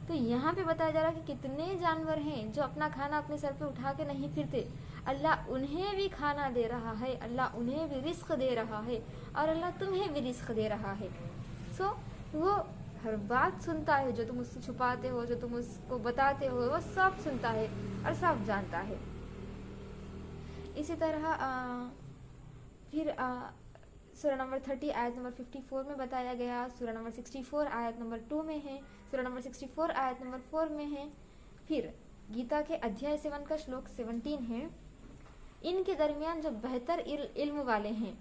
तो यहाँ पे बताया जा रहा है कि कितने जानवर हैं जो अपना खाना अपने सर पे उठा के नहीं फिरते, अल्लाह उन्हें भी खाना दे रहा है, अल्लाह उन्हें भी रिस्क दे रहा है, और अल्लाह तुम्हें भी रिस्क दे रहा है। सो वो हर बात सुनता है, जो तुम उससे छुपाते हो, जो तुम उसको बताते हो, वो सब सुनता है और सब जानता है। इसी तरह फिर सूरा नंबर 30 आयत नंबर 54 में बताया गया, सूरा नंबर 64 आयत नंबर 2 में है, सूरा नंबर 64 आयत नंबर 4 में है। फिर गीता के अध्याय 7 का श्लोक 17 है, इनके दरमियान जो बेहतर इल्म वाले हैं,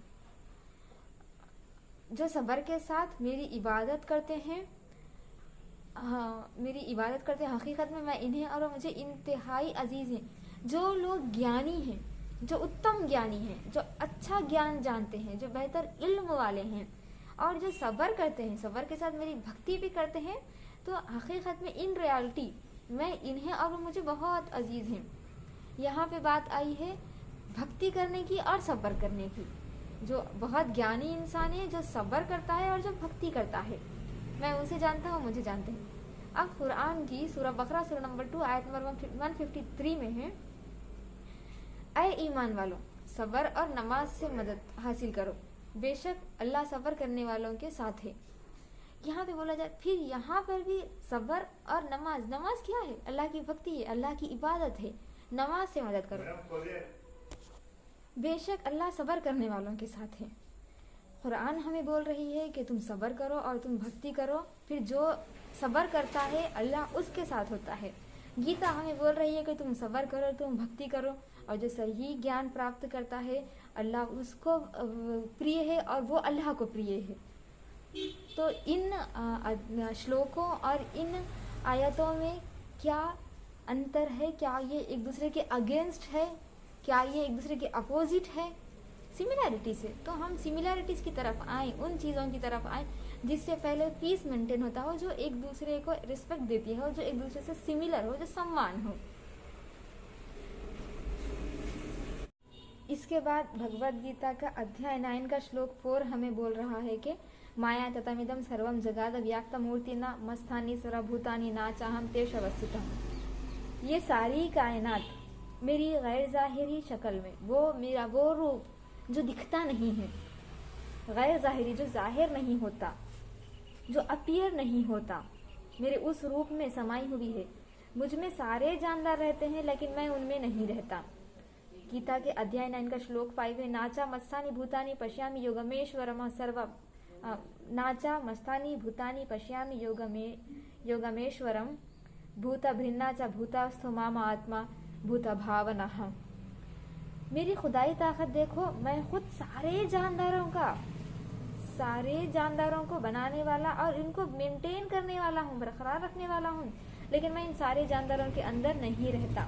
जो सब्र के साथ मेरी इबादत करते हैं, मेरी इबादत करते हैं, हकीकत में मैं इन्हें और मुझे इंतहाई अजीज हैं। जो लोग ज्ञानी हैं, जो उत्तम ज्ञानी हैं, जो अच्छा ज्ञान जानते हैं, जो बेहतर इल्म वाले हैं, और जो सब्र करते हैं, सब्र के साथ मेरी भक्ति भी करते हैं, तो हकीकत में इन रियलिटी मैं इन्हें और मुझे बहुत अजीज हैं। यहाँ पे बात आई है भक्ति करने की और सब्र करने की। जो बहुत ज्ञानी इंसान है, जो सब्र करता है और जो भक्ति करता है, मैं उसे जानता हूँ, मुझे जानते हैं। अब कुरान की सूरा बकरा सूरा नंबर 2 आयत नंबर 153 में है, ऐ ईमान वालों, सब्र और नमाज से मदद हासिल करो, बेशक अल्लाह सब्र करने वालों के साथ है। यहाँ पे बोला जाए, फिर यहाँ पर भी सब्र और नमाज, नमाज क्या है? अल्लाह की भक्ति है, अल्लाह की इबादत है, नमाज से मदद करो, बेशक अल्लाह सब्र करने वालों के साथ है। कुरान हमें बोल रही है कि तुम सब्र करो और तुम भक्ति करो, फिर जो सब्र करता है अल्लाह उसके साथ होता है। गीता हमें बोल रही है कि तुम सब्र करो, तुम भक्ति करो, और जो सही ज्ञान प्राप्त करता है अल्लाह उसको प्रिय है और वो अल्लाह को प्रिय है। तो इन श्लोकों और इन आयतों में क्या अंतर है? क्या ये एक दूसरे के अगेंस्ट है? क्या ये एक दूसरे के अपोजिट है? सिमिलैरिटी से तो हम सिमिलैरिटीज की तरफ आए, उन चीज़ों की तरफ आए जिससे पहले पीस मेंटेन होता हो, जो एक दूसरे को रिस्पेक्ट देती हो, जो एक दूसरे से सिमिलर हो, जो सम्मान हो। इसके बाद भगवद गीता का अध्याय 9 का श्लोक 4 हमें बोल रहा है कि माया ततमिदम सर्वम जगाद व्याक्त मूर्ति न मस्थानी सर्वभूतानि ना चाहम तेष अवस्थितम। ये सारी कायनात मेरी गैर जाहिरी शक्ल में, वो मेरा वो रूप जो दिखता नहीं है, गैर जाहिरी जो जाहिर नहीं होता, जो अपीयर नहीं होता, मेरे उस रूप में समाई हुई है। मुझ में सारे जानदार रहते हैं लेकिन मैं उनमें नहीं रहता। गीता के अध्याय 9 का श्लोक 5 है, नाचा मस्तानी भूतानी पश्यामि योगमेश्वरम सर्व नाचा मस्तानी भूतानी पश्यामि योगमेश्वरम भूत भिन्ना च भूतास्थो मामा आत्मा भूत भावना। मेरी खुदाई ताकत देखो, मैं खुद सारे जानदारों को बनाने वाला और इनको मेंटेन करने वाला हूँ, बरकरार रखने वाला हूँ, लेकिन मैं इन सारे जानदारों के अंदर नहीं रहता।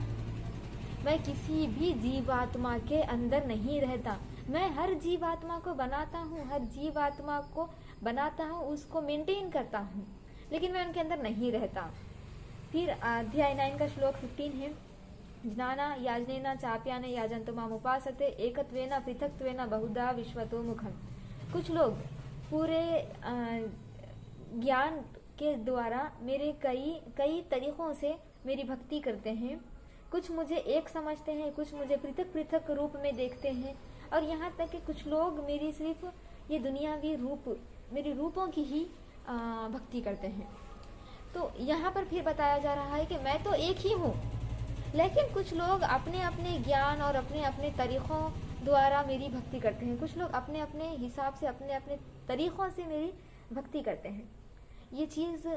मैं किसी भी जीवात्मा के अंदर नहीं रहता। मैं हर जीवात्मा को बनाता हूँ, हर जीवात्मा को बनाता हूँ, उसको मेंटेन करता हूँ, लेकिन मैं उनके अंदर नहीं रहता। फिर अध्याय 9 का श्लोक 15 है, ज्ञाना याजनेना चाप्यान याजन्तमाम उपासते एकत्वेन पृथक्त्वेन बहुधा विश्वतो मुखम। कुछ लोग पूरे ज्ञान के द्वारा मेरे कई तरीकों से मेरी भक्ति करते हैं। कुछ मुझे एक समझते हैं, कुछ मुझे पृथक पृथक रूप में देखते हैं, और यहाँ तक कि कुछ लोग मेरी सिर्फ ये दुनियावी रूप, मेरी रूपों की ही भक्ति करते हैं। तो यहाँ पर फिर बताया जा रहा है कि मैं तो एक ही हूँ, लेकिन कुछ लोग अपने अपने ज्ञान और अपने अपने तरीक़ों द्वारा मेरी भक्ति करते हैं। कुछ लोग अपने अपने हिसाब से, अपने अपने तरीक़ों से मेरी भक्ति करते हैं। ये चीज़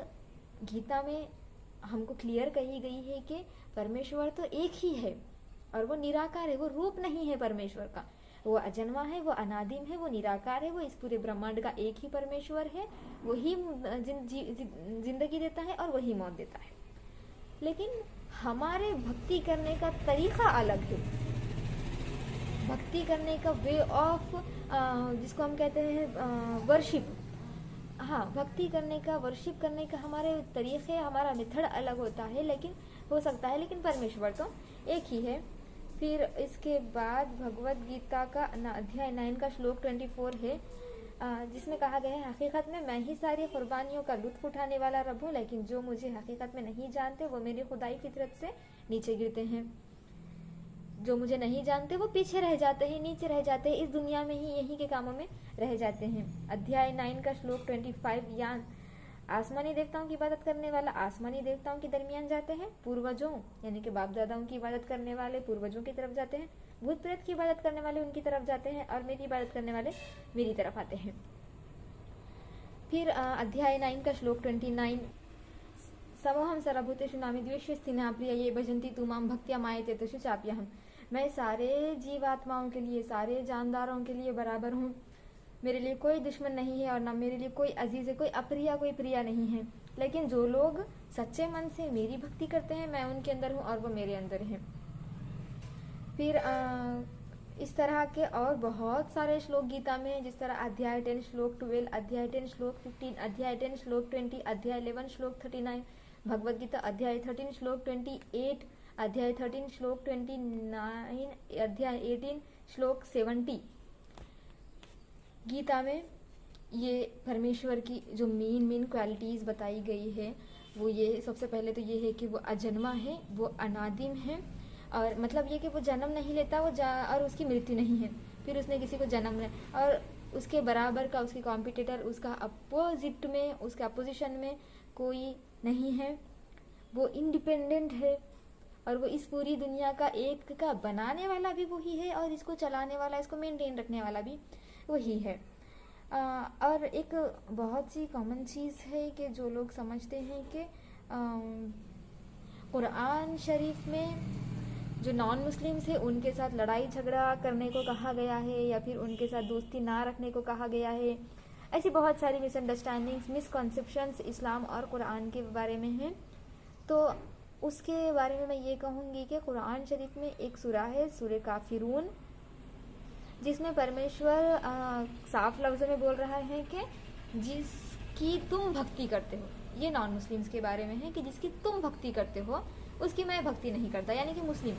गीता में हमको क्लियर कही गई है कि परमेश्वर तो एक ही है और वो निराकार है, वो रूप नहीं है परमेश्वर का। वो अजन्मा है, वो अनादिम है, वो निराकार है, वो इस पूरे ब्रह्मांड का एक ही परमेश्वर है। वही जिंदगी देता है और वही मौत देता है। लेकिन हमारे भक्ति करने का तरीका अलग है। भक्ति करने का वे ऑफ, जिसको हम कहते हैं वर्शिप, हाँ, भक्ति करने का, वर्शिप करने का हमारे तरीके, हमारा मेथड अलग होता है, लेकिन हो सकता है, लेकिन परमेश्वर तो एक ही है। फिर इसके बाद भगवत गीता का अध्याय 9 का श्लोक 24 है, जिसमें कहा गया है, हकीकत में मैं ही सारी कुर्बानियों का लुत्फ उठाने वाला रब हूँ, लेकिन जो मुझे हकीकत में नहीं जानते वो मेरी खुदाई फितरत से नीचे गिरते हैं। जो मुझे नहीं जानते वो पीछे रह जाते हैं, नीचे रह जाते हैं, इस दुनिया में ही यही के कामों में रह जाते हैं। अध्याय 9 का श्लोक 25, यान आसमानी देवताओं की इबादत करने वाला आसमानी देवताओं के दरमियान जाते हैं, पूर्वजों यानी कि बाप दादाओं की इबादत करने वाले पूर्वजों की तरफ जाते हैं, भूत प्रेत की इबादत करने वाले उनकी तरफ जाते हैं, और मेरी इबादत करने वाले मेरी तरफ आते हैं। फिर अध्याय 9 का श्लोक 29, समोहम सर्वभूतेषु नामि द्वेष्य स्थिना प्रिय ये भजन्ति तु मां भक्त्या मायते तु चाप्यहम्। मैं सारे जीवात्माओं के लिए, सारे जानदारों के लिए बराबर हूँ। मेरे लिए कोई दुश्मन नहीं है और ना मेरे लिए कोई अजीज है, कोई अप्रिय कोई प्रिया नहीं है। लेकिन जो लोग सच्चे मन से मेरी भक्ति करते हैं, मैं उनके अंदर हूँ और वो मेरे अंदर हैं। फिर इस तरह के और बहुत सारे श्लोक गीता में, जिस तरह अध्याय 10 श्लोक 12, अध्याय 10 श्लोक 15, अध्याय 10 श्लोक 20, अध्याय 11 श्लोक 39, भगवद गीता अध्याय 13 श्लोक 28, अध्याय 13 श्लोक 29, अध्याय 18 श्लोक 70। गीता में ये परमेश्वर की जो मेन क्वालिटीज़ बताई गई है वो ये, सबसे पहले तो ये है कि वो अजन्मा है, वो अनादिम है, और मतलब ये कि वो जन्म नहीं लेता, और उसकी मृत्यु नहीं है, फिर उसने किसी को जन्म ले, और उसके बराबर का, उसके कॉम्पिटिटर, उसका अपोजिट में, उसके अपोजिशन में कोई नहीं है। वो इंडिपेंडेंट है और वो इस पूरी दुनिया का एक का बनाने वाला भी वही है और इसको चलाने वाला, इसको मेंटेन रखने वाला भी वही है। और एक बहुत सी कॉमन चीज़ है कि जो लोग समझते हैं कि कुरान शरीफ में जो नॉन मुस्लिम्स है उनके साथ लड़ाई झगड़ा करने को कहा गया है, या फिर उनके साथ दोस्ती ना रखने को कहा गया है। ऐसी बहुत सारी मिसअंडरस्टैंडिंग्स, मिसकॉन्सेप्शंस इस्लाम और कुरान के बारे में हैं। तो उसके बारे में मैं ये कहूँगी कि कुरान शरीफ में एक सूरा है, सूरे काफिरून, जिसमें परमेश्वर साफ लफ्ज़ों में बोल रहा है कि जिसकी तुम भक्ति करते हो, ये नॉन मुस्लिम्स के बारे में है कि जिसकी तुम भक्ति करते हो उसकी मैं भक्ति नहीं करता, यानी कि मुस्लिम,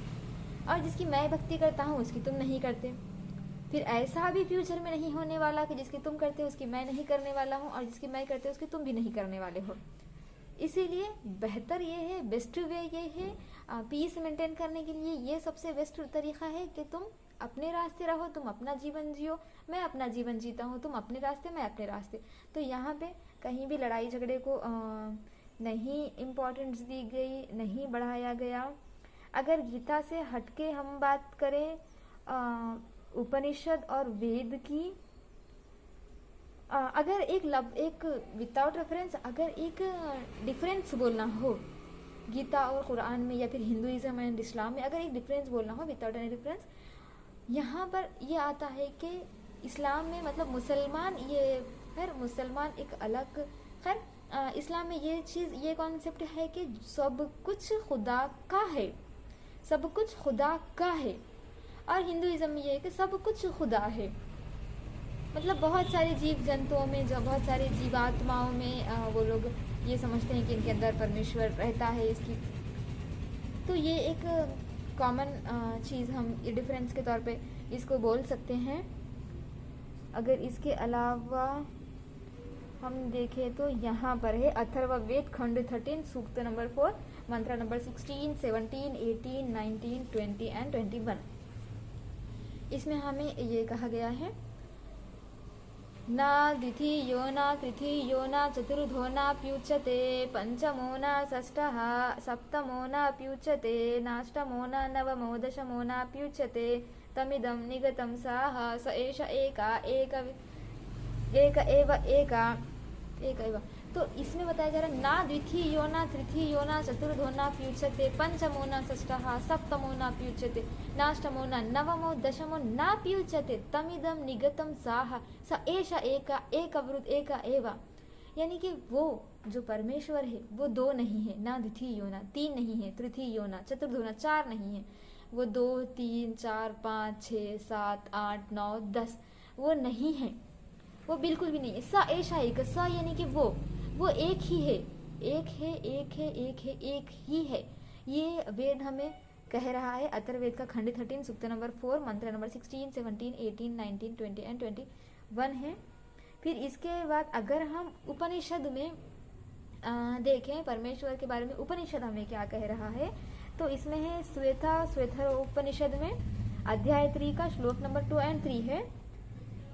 और जिसकी मैं भक्ति करता हूँ उसकी तुम नहीं करते। फिर ऐसा भी फ्यूचर में नहीं होने वाला कि जिसकी तुम करते हो उसकी मैं नहीं करने वाला हूँ, और जिसकी मैं करते हो उसकी तुम भी नहीं करने वाले हो। इसीलिए बेहतर ये है, बेस्ट वे ये है, पीस मेंटेन करने के लिए ये सबसे बेस्ट तरीका है कि तुम अपने रास्ते रहो, तुम अपना जीवन जियो, मैं अपना जीवन जीता हूँ, तुम अपने रास्ते, मैं अपने रास्ते। तो यहाँ पे कहीं भी लड़ाई झगड़े को नहीं इम्पोर्टेंस दी गई, नहीं बढ़ाया गया। अगर गीता से हटके हम बात करें उपनिषद और वेद की, अगर एक विदाउट रेफरेंस, अगर एक डिफरेंस बोलना हो गीता और कुरान में, या फिर हिंदुइज्म एंड इस्लाम में अगर एक डिफरेंस बोलना हो विदाउट एनी डिफरेंस, यहाँ पर ये आता है कि इस्लाम में मतलब मुसलमान, ये फिर मुसलमान एक अलग, खैर इस्लाम में ये चीज़, ये कॉन्सेप्ट है कि सब कुछ खुदा का है, सब कुछ खुदा का है। और हिंदुइज्म में ये है कि सब कुछ खुदा है, मतलब बहुत सारे जीव जंतुओं में, जो बहुत सारे जीवात्माओं में वो लोग ये समझते हैं कि इनके अंदर परमेश्वर रहता है इसकी। तो ये एक कॉमन चीज़ हम ये डिफरेंस के तौर पे इसको बोल सकते हैं। अगर इसके अलावा हम देखें तो यहाँ पर है अथर्ववेद खंड 13 सूक्त नंबर 4 मंत्र नंबर 16, 17, 18, 19, 20 एंड 21। इसमें हमें ये कहा गया है न द्वितीयो न तृतीयो न चतुर्थो न प्युच्यते पंचमो न षष्ठः सप्तमो न प्युच्यते नाष्टमो न नवमो दशमो न प्युच्यते तमिदं निगतं साह स एष एक एव। तो इसमें बताया जा रहा है ना द्वितीयो न तृतीयो न चतुर्थो न प्युच्यते पंचमो न षष्ठः सप्तमो न प्युच्यते नाष्टमो न नवमो दशमो न प्युच्यते तमिदं निगतं साह स एष एकवृत एक एव। यानी कि वो जो परमेश्वर है वो दो नहीं है, ना द्वितीयो न तीन नहीं है, तृतीयो न चतुर्थो न चार नहीं है, वो 2, 3, 4, 5, 6, 7, 8, 9, 10 वो नहीं है, वो बिल्कुल भी नहीं है। स ऐसा एक, स यानी कि वो एक ही है, एक है, एक है, एक है, एक ही है। ये वेद हमें कह रहा है। अथर्ववेद का खंड 13 सूक्त नंबर 4 मंत्र नंबर 16, 17, 18, 19, 20 एंड 21 है। फिर इसके बाद अगर हम उपनिषद में देखें परमेश्वर के बारे में, उपनिषद हमें क्या कह रहा है, तो इसमें है श्वेता उपनिषद में अध्याय 3 का श्लोक नंबर 2 एंड 3 है।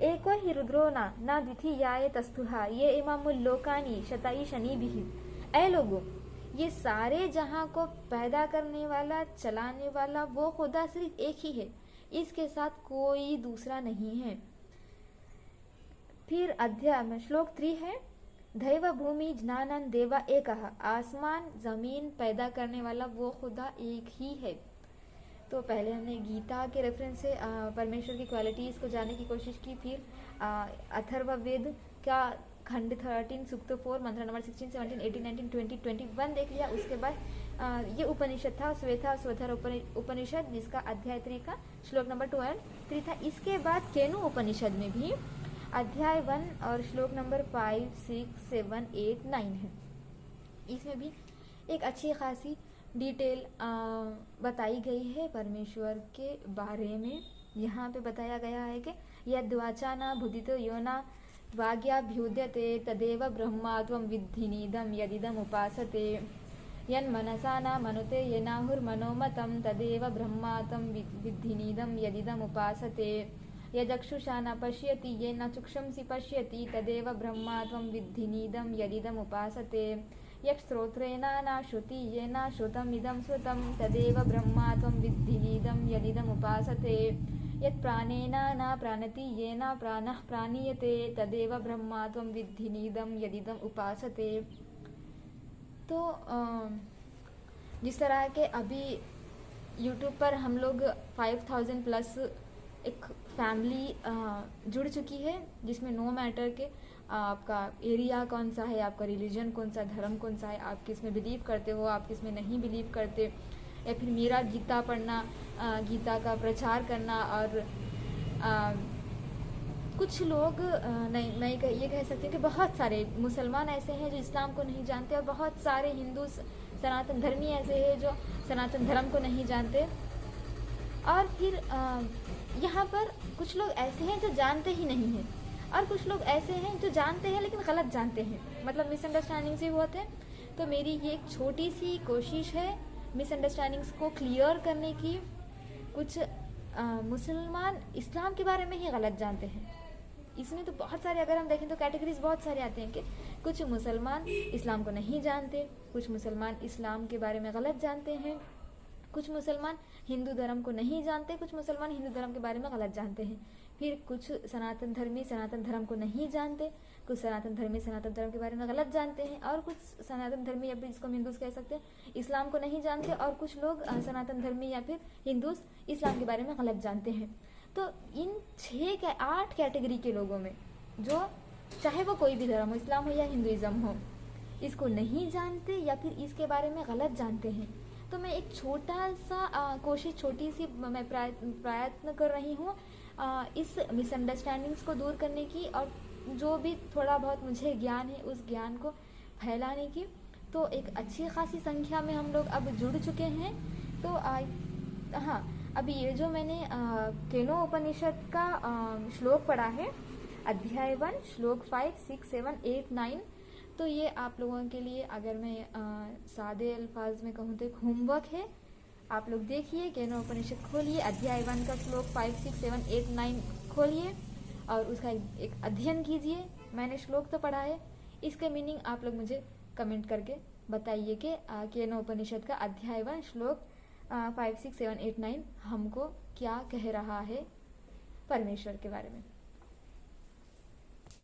एको हि रुद्रो न द्वितीयाय तस्तुहा ये इमामुल्लोकानि शताई शनिभिः। ऐ लोगों, ये सारे जहां को पैदा करने वाला, चलाने वाला वो खुदा सिर्फ एक ही है, इसके साथ कोई दूसरा नहीं है। फिर अध्याय में श्लोक 3 है दैव भूमि ज्ञानन देवा एकः। आसमान जमीन पैदा करने वाला वो खुदा एक ही है। तो पहले हमने गीता के रेफरेंस से परमेश्वर की क्वालिटीज़ को जानने की कोशिश की। फिर अथर्ववेद का खंड 13 सूक्त 4 मंत्र नंबर 16, 17, 18, 19, 20, 21 देख लिया। उसके बाद ये उपनिषद था स्वथर उपनिषद, जिसका अध्याय 3 का श्लोक नंबर 2 एंड 3 था। इसके बाद केनु उपनिषद में भी अध्याय 1 और श्लोक नंबर 5, 6, 7, 8, 9 है। इसमें भी एक अच्छी खासी डिटेल बताई गई है परमेश्वर के बारे में। यहाँ पे बताया गया है कि यद्वाचा न बुद्धितो यो न वाग्याभ्युद्यते तदेव ब्रह्मा त्वं विद्धिनीदं यदिदम् उपासते यन्मनसा न मनुते येनाहुर्मनोमतं तदेव ब्रह्मा त्वं विद्धिनीदं यदिदम् उपासते यदक्षुषा न पश्यति येन चक्षुंसि पश्यति तदेव ब्रह्मा त्वं विद्धिनीदं यदिदम् उपासते यश्रोत्रेण न श्रुति येन श्रुतमिदं श्रुतं तदेव ब्रह्मा त्वं विद्धिनीदं यदिदम् उपासते यत्प्राणेन न प्राणति येन प्राणः प्राणीयते तदेव ब्रह्मा त्वं विद्धिनीदं यदिदम् उपासते। तो जिस तरह के अभी YouTube पर हम लोग 5000 प्लस एक फैमिली जुड़ चुकी है, जिसमें नो मैटर के आपका एरिया कौन सा है, आपका रिलीजन कौन सा, धर्म कौन सा है, आप किस में बिलीव करते हो, आप किस में नहीं बिलीव करते, या फिर मेरा गीता पढ़ना, गीता का प्रचार करना। और कुछ लोग नहीं, मैं ये कह सकती हूँ कि बहुत सारे मुसलमान ऐसे हैं जो इस्लाम को नहीं जानते, और बहुत सारे हिंदू सनातन धर्मी ऐसे हैं जो सनातन धर्म को नहीं जानते। और फिर यहाँ पर कुछ लोग ऐसे हैं जो जानते ही नहीं हैं, और कुछ लोग ऐसे हैं जो जानते हैं लेकिन गलत जानते हैं, मतलब मिसअंडरस्टैंडिंग से होते हैं। तो मेरी ये एक छोटी सी कोशिश है मिसअंडरस्टैंडिंग्स को क्लियर करने की। कुछ मुसलमान इस्लाम के बारे में ही गलत जानते हैं। इसमें तो बहुत सारे, अगर हम देखें तो कैटेगरीज बहुत सारे आते हैं कि कुछ मुसलमान इस्लाम को नहीं जानते, कुछ मुसलमान इस्लाम के बारे में गलत जानते हैं, कुछ मुसलमान हिंदू धर्म को नहीं जानते, कुछ मुसलमान हिंदू धर्म के बारे में गलत जानते हैं। फिर कुछ सनातन धर्मी सनातन धर्म को नहीं जानते, कुछ सनातन धर्मी सनातन धर्म के बारे में गलत जानते हैं, और कुछ सनातन धर्मी या फिर जिसको हम हिंदूज कह सकते हैं इस्लाम को नहीं जानते, और कुछ लोग सनातन धर्मी या फिर हिंदूज इस्लाम के बारे में गलत जानते हैं। तो इन 8 कैटेगरी के लोगों में, जो चाहे वो कोई भी धर्म हो, इस्लाम हो या हिंदुइज्म हो, इसको नहीं जानते या फिर इसके बारे में गलत जानते हैं। तो मैं एक छोटा सा कोशिश, छोटी सी मैं प्रयत्न कर रही हूँ इस मिसअंडरस्टैंडिंग्स को दूर करने की, और जो भी थोड़ा बहुत मुझे ज्ञान है उस ज्ञान को फैलाने की। तो एक अच्छी खासी संख्या में हम लोग अब जुड़ चुके हैं। तो हाँ, अभी ये जो मैंने केनो उपनिषद का श्लोक पढ़ा है, अध्याय 1 श्लोक 5, 6, 7, 8, 9, तो ये आप लोगों के लिए, अगर मैं सादे अल्फाज में कहूँ तो एक होमवर्क है। आप लोग देखिए, केनो उपनिषद खोलिए, अध्याय 1 का श्लोक 5, 6, 7, 8, 9 खोलिए और उसका एक अध्ययन कीजिए। मैंने श्लोक तो पढ़ा है, इसके मीनिंग आप लोग मुझे कमेंट करके बताइए कि केनो उपनिषद का अध्याय 1 श्लोक 5, 6, 7, 8, 9 हमको क्या कह रहा है परमेश्वर के बारे में।